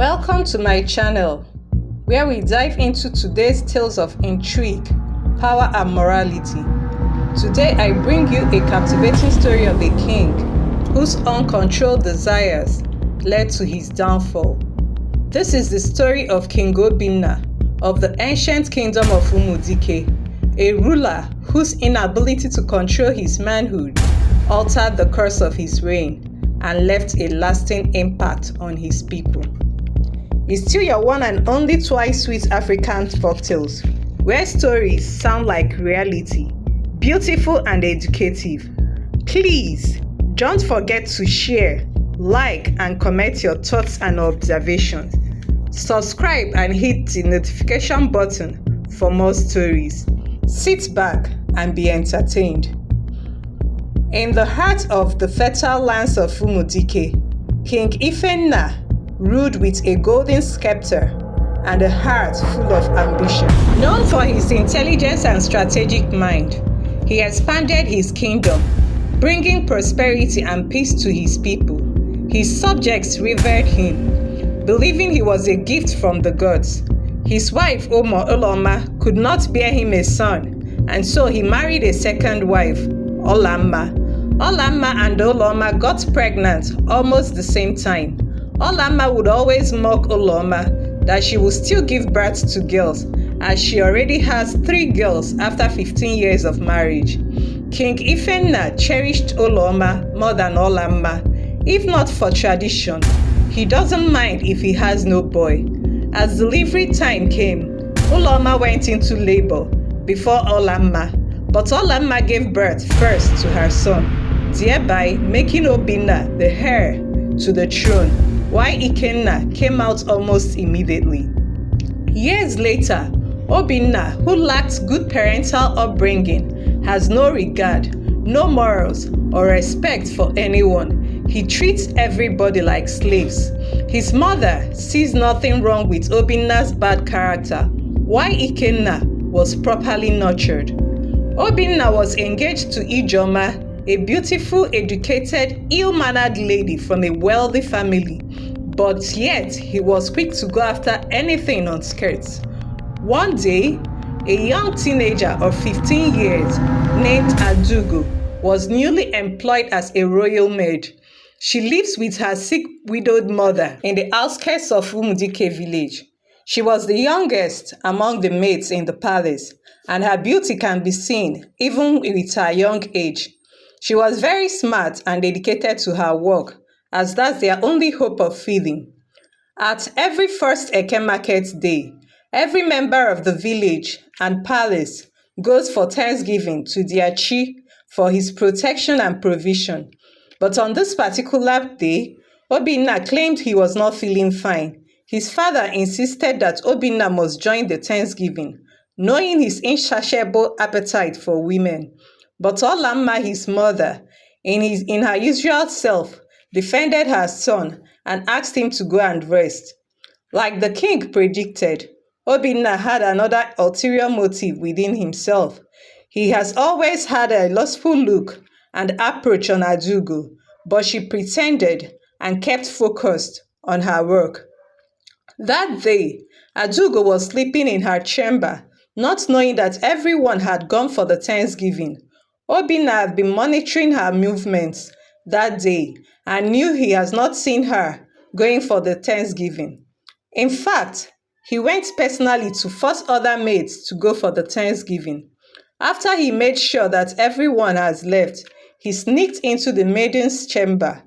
Welcome to my channel, where we dive into today's tales of intrigue, power and morality. Today I bring you a captivating story of a king whose uncontrolled desires led to his downfall. This is the story of King Obinna of the ancient kingdom of Umudike, a ruler whose inability to control his manhood altered the course of his reign and left a lasting impact on his people. It's still your one and only twice sweet African folktales, where stories sound like reality, beautiful and educative. Please don't forget to share, like and comment your thoughts and observations. Subscribe and hit the notification button for more stories. Sit back and be entertained. In the heart of the fertile lands of Umudike, King Obinna ruled with a golden scepter and a heart full of ambition. Known for his intelligence and strategic mind, he expanded his kingdom, bringing prosperity and peace to his people. His subjects revered him, believing he was a gift from the gods. His wife, Uloma, could not bear him a son, and so he married a second wife, Olama. Olama and Uloma got pregnant almost the same time. Olama would always mock Uloma that she would still give birth to girls, as she already has 3 girls after 15 years of marriage. King Obinna cherished Uloma more than Olama. If not for tradition, he doesn't mind if he has no boy. As delivery time came, Uloma went into labor before Olama, but Olama gave birth first to her son, thereby making Obinna the heir to the throne, while Ikenna came out almost immediately. Years later, Obinna, who lacked good parental upbringing, has no regard, no morals, or respect for anyone. He treats everybody like slaves. His mother sees nothing wrong with Obinna's bad character, while Ikenna was properly nurtured. Obinna was engaged to Ijoma, a beautiful, educated, ill-mannered lady from a wealthy family, but yet he was quick to go after anything on skirts. One day, a young teenager of 15 years named Adugo was newly employed as a royal maid. She lives with her sick widowed mother in the outskirts of Umudike village. She was the youngest among the maids in the palace, and her beauty can be seen even with her young age. She was very smart and dedicated to her work, as that's their only hope of feeding. At every first Eke market day, every member of the village and palace goes for Thanksgiving to their chi for his protection and provision. But on this particular day, Obinna claimed he was not feeling fine. His father insisted that Obinna must join the Thanksgiving, knowing his insatiable appetite for women. But Olama, his mother, in her usual self, defended her son and asked him to go and rest. Like the king predicted, Obinna had another ulterior motive within himself. He has always had a lustful look and approach on Adugo, but she pretended and kept focused on her work. That day, Adugo was sleeping in her chamber, not knowing that everyone had gone for the Thanksgiving. Obinna had been monitoring her movements that day and knew he has not seen her going for the Thanksgiving. In fact, he went personally to force other maids to go for the Thanksgiving. After he made sure that everyone has left, he sneaked into the maiden's chamber.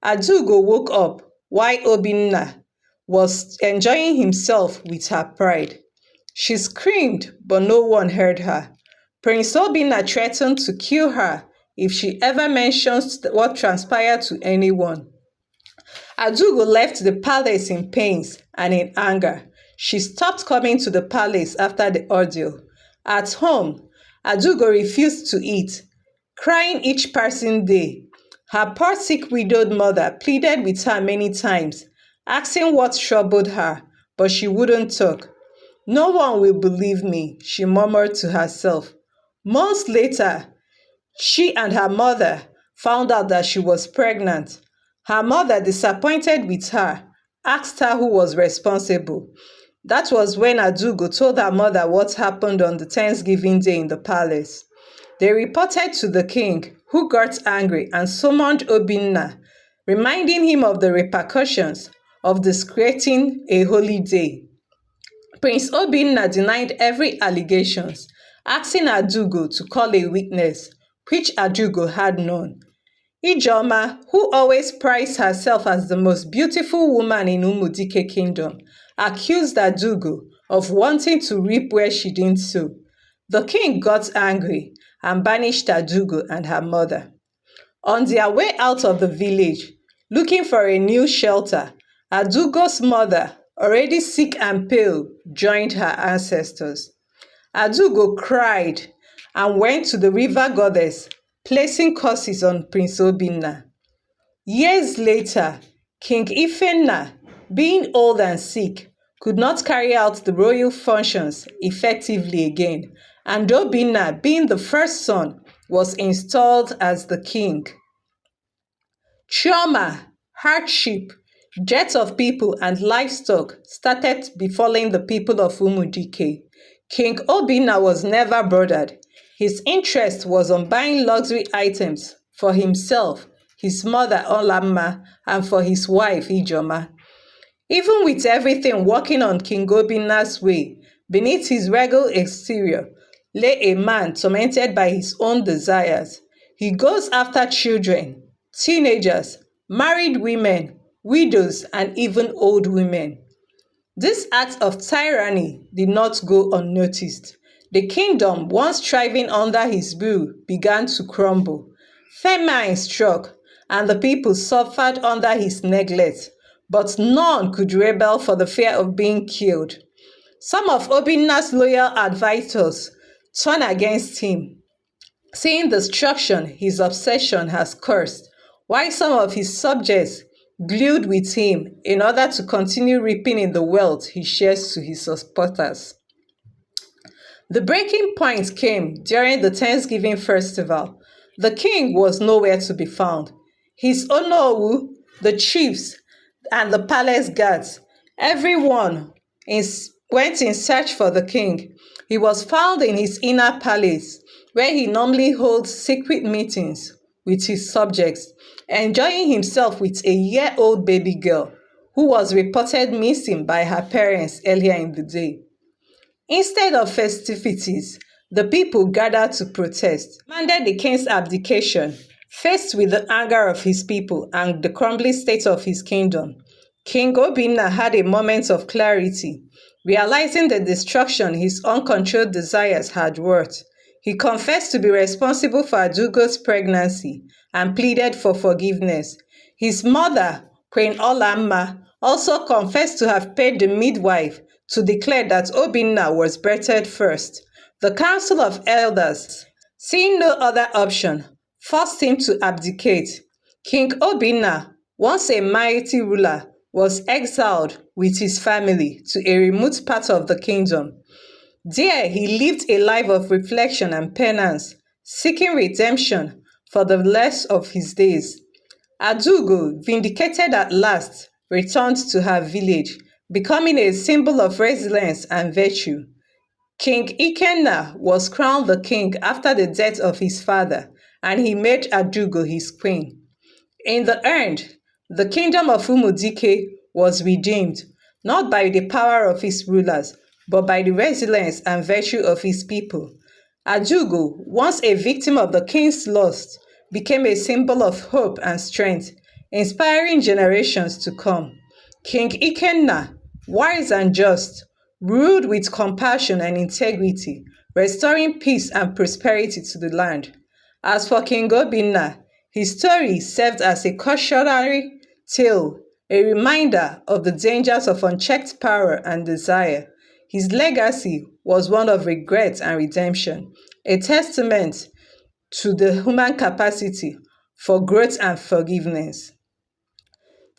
Adugo woke up while Obinna was enjoying himself with her pride. She screamed, but no one heard her. Prince Obinna threatened to kill her if she ever mentions what transpired to anyone. Adugo left the palace in pains and in anger. She stopped coming to the palace after the ordeal. At home, Adugo refused to eat, crying each passing day. Her poor sick widowed mother pleaded with her many times, asking what troubled her, but she wouldn't talk. "No one will believe me," she murmured to herself. Months later, she and her mother found out that she was pregnant. Her mother, disappointed with her, asked her who was responsible. That was when Adugo told her mother what happened on the Thanksgiving day in the palace. They reported to the king, who got angry and summoned Obinna, reminding him of the repercussions of discrediting a holy day. Prince Obinna denied every allegations, asking Adugo to call a witness, which Adugo had none. Ijoma, who always prized herself as the most beautiful woman in Umudike kingdom, accused Adugo of wanting to reap where she didn't sow. The king got angry and banished Adugo and her mother. On their way out of the village, looking for a new shelter, Adugo's mother, already sick and pale, joined her ancestors. Adugo cried and went to the river goddess, placing curses on Prince Obinna. Years later, King Ifenna, being old and sick, could not carry out the royal functions effectively again, and Obinna, being the first son, was installed as the king. Trauma, hardship, death of people and livestock started befalling the people of Umudike. King Obinna was never bothered. His interest was on buying luxury items for himself, his mother Olamma, and for his wife Ijoma. Even with everything working on King Obinna's way, beneath his regal exterior lay a man tormented by his own desires. He goes after children, teenagers, married women, widows, and even old women. This act of tyranny did not go unnoticed. The kingdom, once thriving under his rule, began to crumble. Famine struck, and the people suffered under his neglect, but none could rebel for the fear of being killed. Some of Obinna's loyal advisors turned against him, seeing the destruction his obsession has caused, while some of his subjects glued with him in order to continue reaping in the wealth he shares to his supporters. The breaking point came during the Thanksgiving festival. The king was nowhere to be found. His Onowu, the chiefs, and the palace guards, everyone went in search for the king. He was found in his inner palace, where he normally holds secret meetings with his subjects, enjoying himself with a year-old baby girl who was reported missing by her parents earlier in the day. Instead of festivities, the people gathered to protest, demanded the king's abdication. Faced with the anger of his people and the crumbling state of his kingdom, King Obinna had a moment of clarity. Realizing the destruction his uncontrolled desires had wrought, he confessed to be responsible for Adugo's pregnancy and pleaded for forgiveness. His mother, Queen Olamma, also confessed to have paid the midwife to declare that Obinna was birthed first. The Council of Elders, seeing no other option, forced him to abdicate. King Obinna, once a mighty ruler, was exiled with his family to a remote part of the kingdom. There he lived a life of reflection and penance, seeking redemption for the less of his days. Adugo, vindicated at last, returned to her village, becoming a symbol of resilience and virtue. King Ikenna was crowned the king after the death of his father, and he made Adugo his queen. In the end, the kingdom of Umudike was redeemed, not by the power of his rulers, but by the resilience and virtue of his people. Adugo, once a victim of the king's lust, became a symbol of hope and strength, inspiring generations to come. King Ikenna, wise and just, ruled with compassion and integrity, restoring peace and prosperity to the land. As for King Obinna, his story served as a cautionary tale, a reminder of the dangers of unchecked power and desire. His legacy was one of regret and redemption, a testament to the human capacity for growth and forgiveness.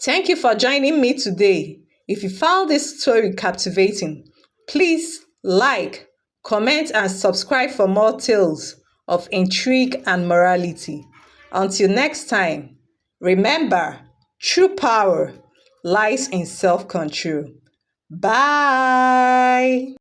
Thank you for joining me today. If you found this story captivating, please like, comment, and subscribe for more tales of intrigue and morality. Until next time, remember, true power lies in self control. Bye.